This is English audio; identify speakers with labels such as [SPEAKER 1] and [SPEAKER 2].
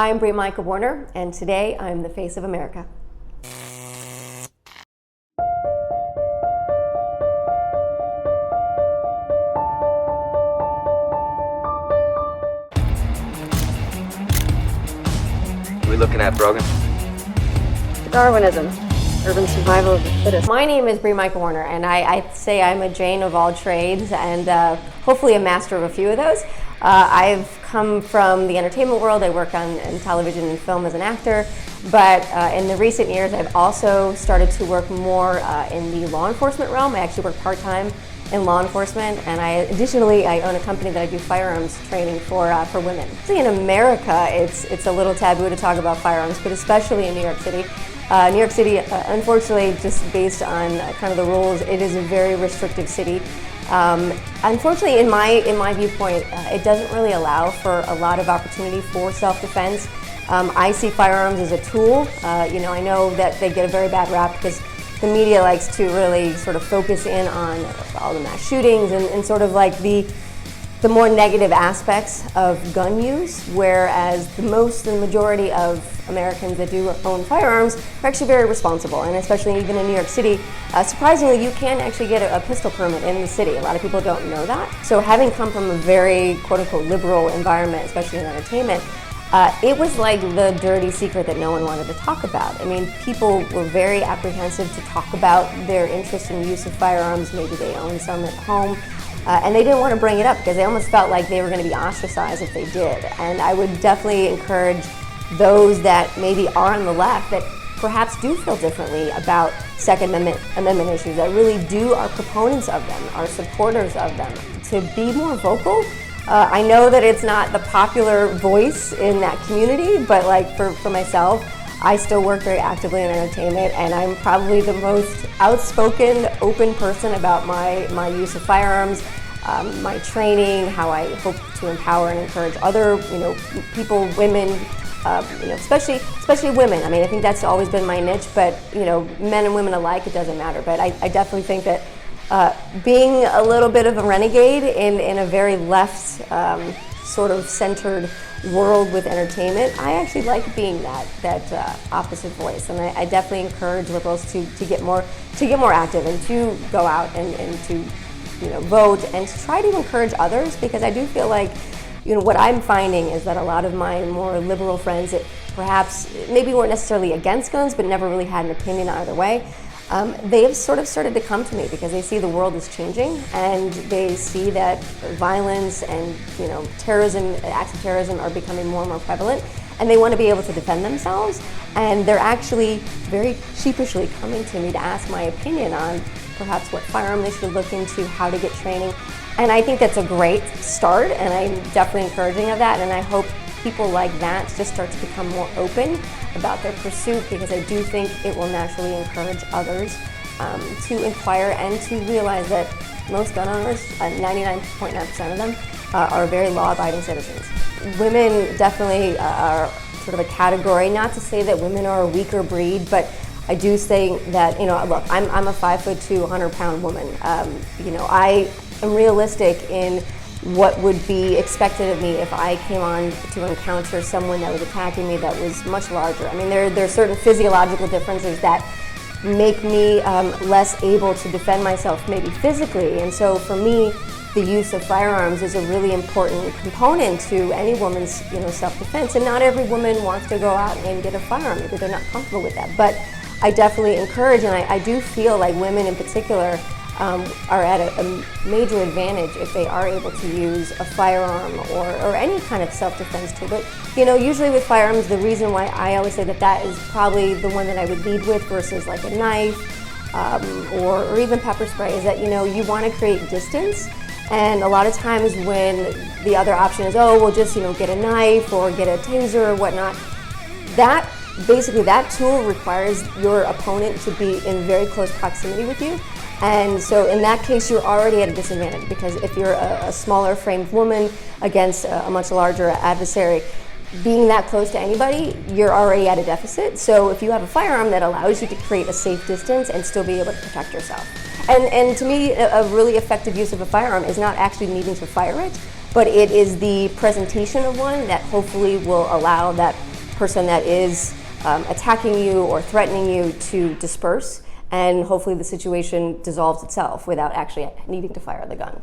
[SPEAKER 1] I'm Bree Michael Warner, and today I'm the face of America.
[SPEAKER 2] Are we looking at Brogan?
[SPEAKER 3] Darwinism, urban survival of the fittest.
[SPEAKER 1] My name is Bree Michael Warner, and I say I'm a Jane of all trades and hopefully a master of a few of those. I've come from the entertainment world. I work in television and film as an actor, but in the recent years I've also started to work more in the law enforcement realm. I actually work part-time in law enforcement, and additionally I own a company that I do firearms training for women. In America, it's a little taboo to talk about firearms, but especially in New York City. New York City, unfortunately, just based on kind of the rules, it is a very restrictive city. Unfortunately, in my viewpoint, it doesn't really allow for a lot of opportunity for self-defense. I see firearms as a tool. I know that they get a very bad rap because the media likes to really sort of focus in on all the mass shootings and sort of like the more negative aspects of gun use, whereas the majority of Americans that do own firearms are actually very responsible, and especially even in New York City, surprisingly, you can actually get a pistol permit in the city. A lot of people don't know that. So having come from a very quote-unquote liberal environment, especially in entertainment, it was like the dirty secret that no one wanted to talk about. I mean, people were very apprehensive to talk about their interest in use of firearms. Maybe they own some at home. And they didn't want to bring it up because they almost felt like they were going to be ostracized if they did. And I would definitely encourage those that maybe are on the left that perhaps do feel differently about Second Amendment issues, that really are proponents of them, are supporters of them, to be more vocal. I know that it's not the popular voice in that community, but like for myself, I still work very actively in entertainment, and I'm probably the most outspoken, open person about my use of firearms, my training, how I hope to empower and encourage other, people, women, especially women. I mean, I think that's always been my niche, but men and women alike, it doesn't matter. But I definitely think that being a little bit of a renegade in a very left sort of centered world with entertainment, I actually like being that opposite voice, and I definitely encourage liberals to get more active and to go out and to vote and to try to encourage others, because I do feel like what I'm finding is that a lot of my more liberal friends that perhaps maybe weren't necessarily against guns but never really had an opinion either way, they have sort of started to come to me because they see the world is changing, and they see that violence and terrorism, acts of terrorism are becoming more and more prevalent, and they want to be able to defend themselves, and they're actually very sheepishly coming to me to ask my opinion on perhaps what firearm they should look into, how to get training, and I think that's a great start, and I'm definitely encouraging of that, and I hope people like that just start to become more open about their pursuit, because I do think it will naturally encourage others to inquire and to realize that most gun owners, 99.9% of them, are very law-abiding citizens. Women definitely are sort of a category, not to say that women are a weaker breed, but I do say that, look, I'm a 5'2", 100-pound woman. I am realistic in what would be expected of me if I came on to encounter someone that was attacking me that was much larger. I mean, there are certain physiological differences that make me less able to defend myself maybe physically, and so for me, the use of firearms is a really important component to any woman's self-defense, and not every woman wants to go out and get a firearm. Maybe they're not comfortable with that, but I definitely encourage, and I do feel like women in particular are at a major advantage if they are able to use a firearm or any kind of self-defense tool. But usually with firearms, the reason why I always say that is probably the one that I would lead with versus like a knife or even pepper spray is that you want to create distance. And a lot of times when the other option is, we'll just get a knife or get a taser or whatnot, that tool requires your opponent to be in very close proximity with you. And so in that case, you're already at a disadvantage, because if you're a smaller framed woman against a much larger adversary, being that close to anybody, you're already at a deficit. So if you have a firearm that allows you to create a safe distance and still be able to protect yourself. And to me, a really effective use of a firearm is not actually needing to fire it, but it is the presentation of one that hopefully will allow that person that is attacking you or threatening you to disperse, and hopefully the situation dissolves itself without actually needing to fire the gun.